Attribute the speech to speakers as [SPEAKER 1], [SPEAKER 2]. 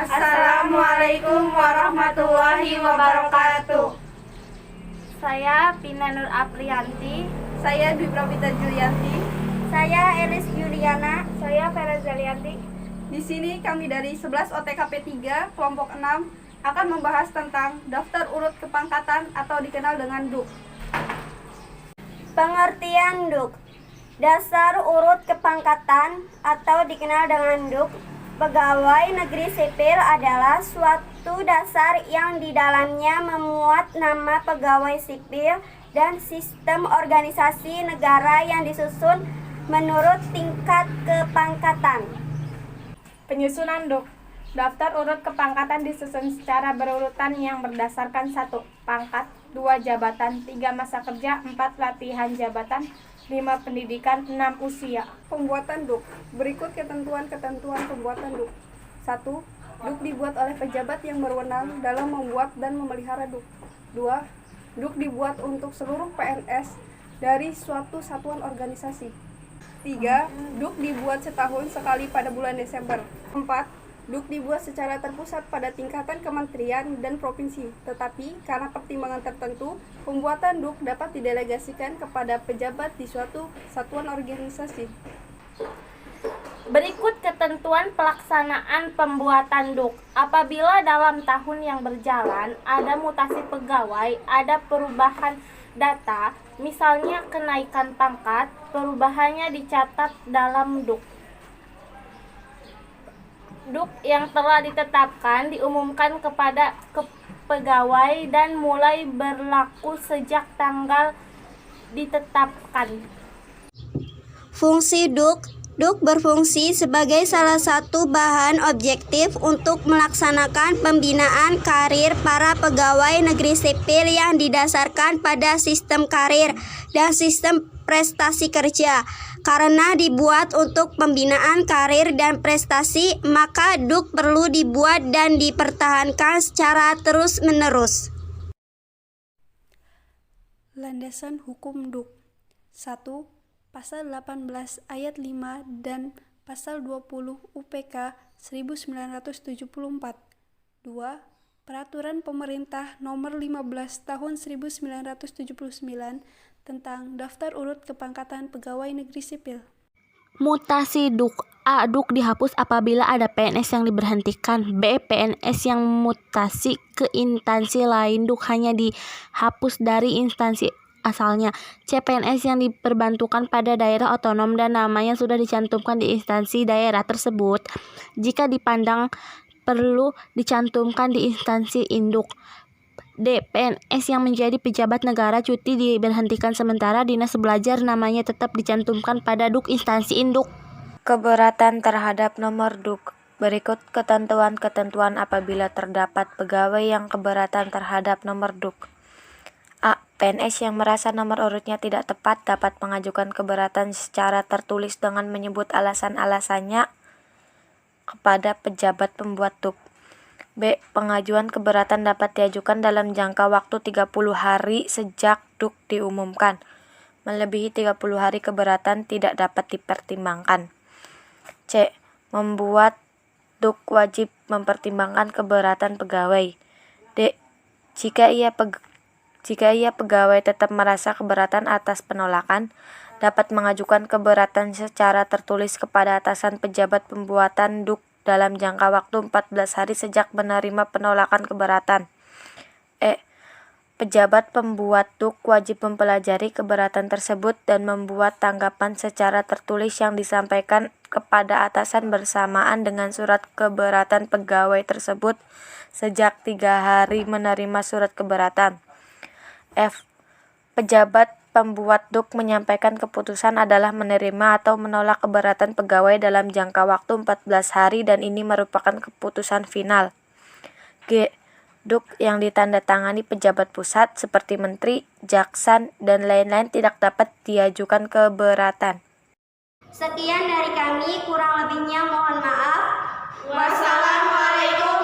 [SPEAKER 1] Assalamualaikum warahmatullahi wabarakatuh.
[SPEAKER 2] Saya Pina Nur Aprianti.
[SPEAKER 1] Saya Dwi Pravita Julianti.
[SPEAKER 2] Saya Elis Juliana. Saya Vera Zalianti.
[SPEAKER 1] Di sini kami dari 11 OTKP 3 kelompok 6 akan membahas tentang daftar urut kepangkatan atau dikenal dengan DUK.
[SPEAKER 2] Pengertian DUK. Dasar urut kepangkatan atau dikenal dengan DUK. Pegawai negeri sipil adalah suatu dasar yang di dalamnya memuat nama pegawai sipil dan sistem organisasi negara yang disusun menurut tingkat kepangkatan.
[SPEAKER 3] Penyusunan DUK. Daftar urut kepangkatan disusun secara berurutan yang berdasarkan 1. Pangkat, 2. Jabatan, 3. Masa kerja, 4. Latihan jabatan, 5. Pendidikan, 6. Usia.
[SPEAKER 1] Pembuatan DUK. Berikut ketentuan-ketentuan pembuatan DUK. 1. DUK dibuat oleh pejabat yang berwenang dalam membuat dan memelihara DUK. 2. DUK dibuat untuk seluruh PNS dari suatu satuan organisasi. 3. DUK dibuat setahun sekali pada bulan Desember. 4. DUK dibuat secara terpusat pada tingkatan kementerian dan provinsi, tetapi karena pertimbangan tertentu, pembuatan DUK dapat didelegasikan kepada pejabat di suatu satuan organisasi.
[SPEAKER 2] Berikut ketentuan pelaksanaan pembuatan DUK. Apabila dalam tahun yang berjalan ada mutasi pegawai, ada perubahan data, misalnya kenaikan pangkat, perubahannya dicatat dalam DUK. DUK yang telah ditetapkan diumumkan kepada pegawai dan mulai berlaku sejak tanggal ditetapkan.
[SPEAKER 4] Fungsi DUK. DUK berfungsi sebagai salah satu bahan objektif untuk melaksanakan pembinaan karir para pegawai negeri sipil yang didasarkan pada sistem karir dan sistem prestasi kerja. Karena dibuat untuk pembinaan karir dan prestasi, maka DUK perlu dibuat dan dipertahankan secara terus-menerus.
[SPEAKER 1] Landasan hukum DUK. 1. Pasal 18 ayat 5 dan Pasal 20 UPK 1974. 2. Peraturan Pemerintah Nomor 15 Tahun 1979 tentang Daftar Urut Kepangkatan Pegawai Negeri Sipil.
[SPEAKER 5] Mutasi DUK. A. DUK dihapus apabila ada PNS yang diberhentikan. B. PNS yang mutasi ke instansi lain. DUK hanya dihapus dari instansi asalnya. C. PNS yang diperbantukan pada daerah otonom dan namanya sudah dicantumkan di instansi daerah tersebut jika dipandang perlu dicantumkan di instansi induk. D. PNS yang menjadi pejabat negara cuti diberhentikan sementara dinas belajar namanya tetap dicantumkan pada DUK instansi induk.
[SPEAKER 6] Keberatan terhadap nomor DUK. Berikut ketentuan-ketentuan apabila terdapat pegawai yang keberatan terhadap nomor DUK. A. PNS yang merasa nomor urutnya tidak tepat dapat mengajukan keberatan secara tertulis dengan menyebut alasan-alasannya kepada pejabat pembuat DUK. B. Pengajuan keberatan dapat diajukan dalam jangka waktu 30 hari sejak DUK diumumkan. Melebihi 30 hari keberatan tidak dapat dipertimbangkan. C. Membuat DUK wajib mempertimbangkan keberatan pegawai. D. Jika ia pegawai tetap merasa keberatan atas penolakan, dapat mengajukan keberatan secara tertulis kepada atasan pejabat pembuatan DUK dalam jangka waktu 14 hari sejak menerima penolakan keberatan. E. Pejabat pembuat DUK wajib mempelajari keberatan tersebut dan membuat tanggapan secara tertulis yang disampaikan kepada atasan bersamaan dengan surat keberatan pegawai tersebut sejak 3 hari menerima surat keberatan. F. Pejabat pembuat DUK menyampaikan keputusan adalah menerima atau menolak keberatan pegawai dalam jangka waktu 14 hari dan ini merupakan keputusan final. G. DUK yang ditandatangani pejabat pusat seperti menteri, jaksa, dan lain-lain tidak dapat diajukan keberatan.
[SPEAKER 4] Sekian dari kami, kurang lebihnya mohon maaf.
[SPEAKER 1] Wassalamualaikum